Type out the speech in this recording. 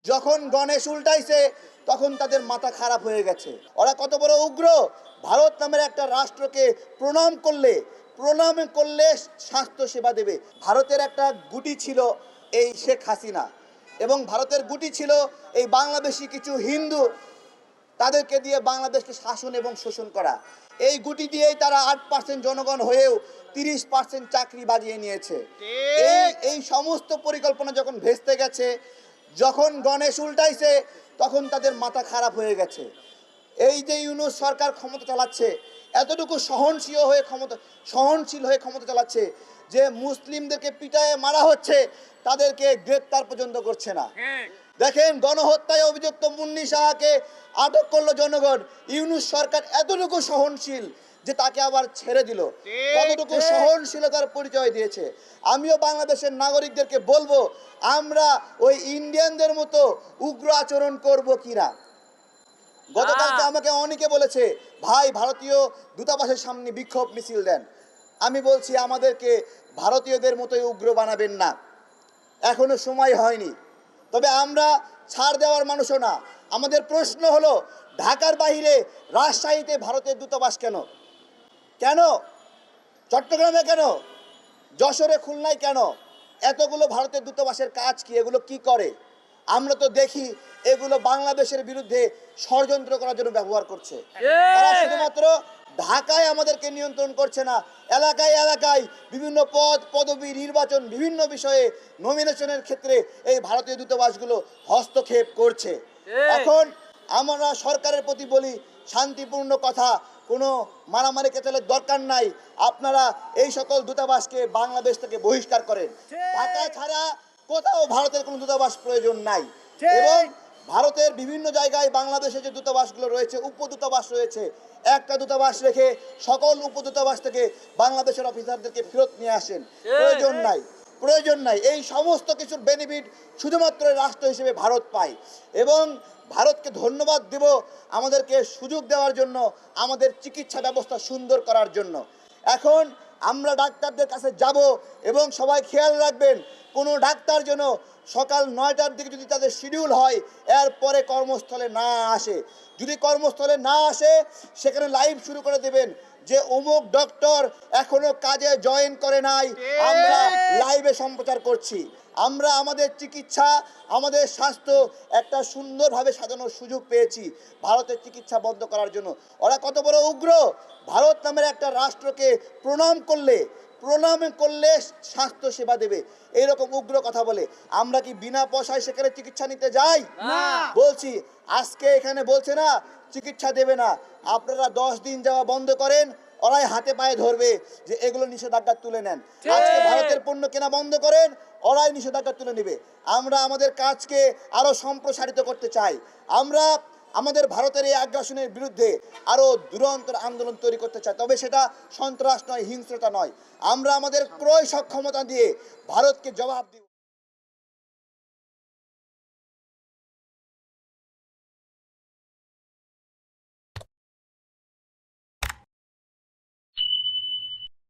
যখন গণেশ উল্টাইছে তখন তাদের মাথা খারাপ হয়ে গেছে। ওরা কত বড় উগ্র! ভারত নামের একটা রাষ্ট্রকে প্রণাম করলে স্বাস্থ্য সেবা দেবে। ভারতের একটা গুটি ছিল এই শেখ হাসিনা, এবং ভারতের গুটি ছিল এই বাংলাদেশি কিছু হিন্দু, তাদেরকে দিয়ে বাংলাদেশকে শাসন এবং শোষণ করা। এই গুটি দিয়েই তারা 8% জনগণ হয়েও 30% চাকরি বাজিয়ে নিয়েছে। এই সমস্ত পরিকল্পনা যখন ভেস্তে গেছে, যখন গণেশ উল্টাইছে তখন তাদের মাথা খারাপ হয়ে গেছে। এই যে ইউনূস সরকার ক্ষমতা চালাচ্ছে, এতটুকু সহনশীল হয়ে ক্ষমতা চালাচ্ছে যে মুসলিমদেরকে পিটায়ে মারা হচ্ছে, তাদেরকে গ্রেপ্তার পর্যন্ত করছে না। দেখেন, গণহত্যায় অভিযুক্ত মুন্নি সাহাকে আটক করলো জনগণ। ইউনূস সরকার এতটুকু সহনশীল যে তাকে আবার ছেড়ে দিল। কতটুকু সহনশীলতার পরিচয় দিয়েছে। আমিও বাংলাদেশের নাগরিকদেরকে বলবো, আমরা ওই ইন্ডিয়ানদের মতো উগ্র আচরণ করব কিনা। গতকালকে আমাকে অনেকে বলেছে, ভাই ভারতীয় দূতাবাসের সামনে বিক্ষোভ মিছিল দেন। আমি বলছি, আমাদেরকে ভারতীয়দের মতোই উগ্র বানাবেন না, এখনো সময় হয়নি। তবে আমরা ছাড় দেওয়ার মানুষও না। আমাদের প্রশ্ন হলো, ঢাকার বাইরে রাজশাহীতে ভারতের দূতাবাস কেন? চট্টগ্রামে কেন? যশোরে, খুলনায় কেন? এতগুলো ভারতের দূতাবাসের কাজ কি? এগুলো কি করে? আমরা তো দেখি এগুলো বাংলাদেশের বিরুদ্ধে ষড়যন্ত্র করার জন্য ব্যবহার করছে। তারা শুধুমাত্র ঢাকায় আমাদেরকে নিয়ন্ত্রণ করছে না, এলাকায় এলাকায় বিভিন্ন পদ পদবি, নির্বাচন, বিভিন্ন বিষয়ে নমিনেশনের ক্ষেত্রে এই ভারতীয় দূতাবাসগুলো হস্তক্ষেপ করছে। এখন আমরা সরকারের প্রতি বলি, শান্তিপূর্ণ কথা, কোনো মারামারি কেচালের দরকার নাই। আপনারা এই সকল দূতাবাসকে বাংলাদেশ থেকে বহিষ্কার করেন। ঢাকা ছাড়া কোথাও ভারতের কোনো দূতাবাস প্রয়োজন নাই। এবং ভারতের বিভিন্ন জায়গায় বাংলাদেশে যে দূতাবাসগুলো রয়েছে, উপদূতাবাস রয়েছে, একটা দূতাবাস রেখে সকল উপদূতাবাস থেকে বাংলাদেশের অফিসারদেরকে ফেরত নিয়ে আসেন। প্রয়োজন নাই। এই সমস্ত কিছুর বেনিফিট শুধুমাত্র রাষ্ট্র হিসেবে ভারত পায়। এবং ভারতকে ধন্যবাদ দেব আমাদেরকে সুযোগ দেওয়ার জন্য, আমাদের চিকিৎসা ব্যবস্থা সুন্দর করার জন্য। এখন আমরা ডাক্তারদের কাছে যাব, এবং সবাই খেয়াল রাখবেন, কোনো ডাক্তার যেন সকাল 9টার দিকে যদি তাদের শিডিউল হয়, এরপরে কর্মস্থলে না আসে। যদি কর্মস্থলে না আসে, সেখানে লাইভ শুরু করে দেবেন যে অমুক ডক্টর এখনো কাজে জয়েন করে নাই, আমরা লাইভে সম্প্রচার করছি। আমরা আমাদের চিকিৎসা, আমাদের স্বাস্থ্য একটা সুন্দরভাবে সাজানোর সুযোগ পেয়েছি ভারতের চিকিৎসা বন্ধ করার জন্য। ওরা কত বড় উগ্র! ভারত নামের একটা রাষ্ট্রকে প্রণাম করলে স্বাস্থ্য সেবা দেবে, এইরকম উগ্র কথা বলে। আমরা কি বিনা পয়সায় সেখানে চিকিৎসা নিতে যাই? বলছি, আজকে এখানে বলছে না চিকিৎসা দেবে না, আপনারা 10 দিন যাওয়া বন্ধ করেন, ওরাই হাতে পায়ে ধরবে যে এগুলো নিষেধাজ্ঞা তুলে নেন। আজকে ভারতের পণ্য কেনা বন্ধ করেন, ওরাই নিষেধাজ্ঞা তুলে নেবে। আমরা আমাদের কাজকে আরো সম্প্রসারিত করতে চাই। আমরা আমাদের ভারতের এই আগ্রাসনের বিরুদ্ধে আরো দুরন্তর আন্দোলন তৈরি করতে চাই। তবে সেটা সন্ত্রাস নয়, হিংস্রতা নয়। আমরা আমাদের ক্রয় সক্ষমতা দিয়ে ভারতকে জবাব দিব।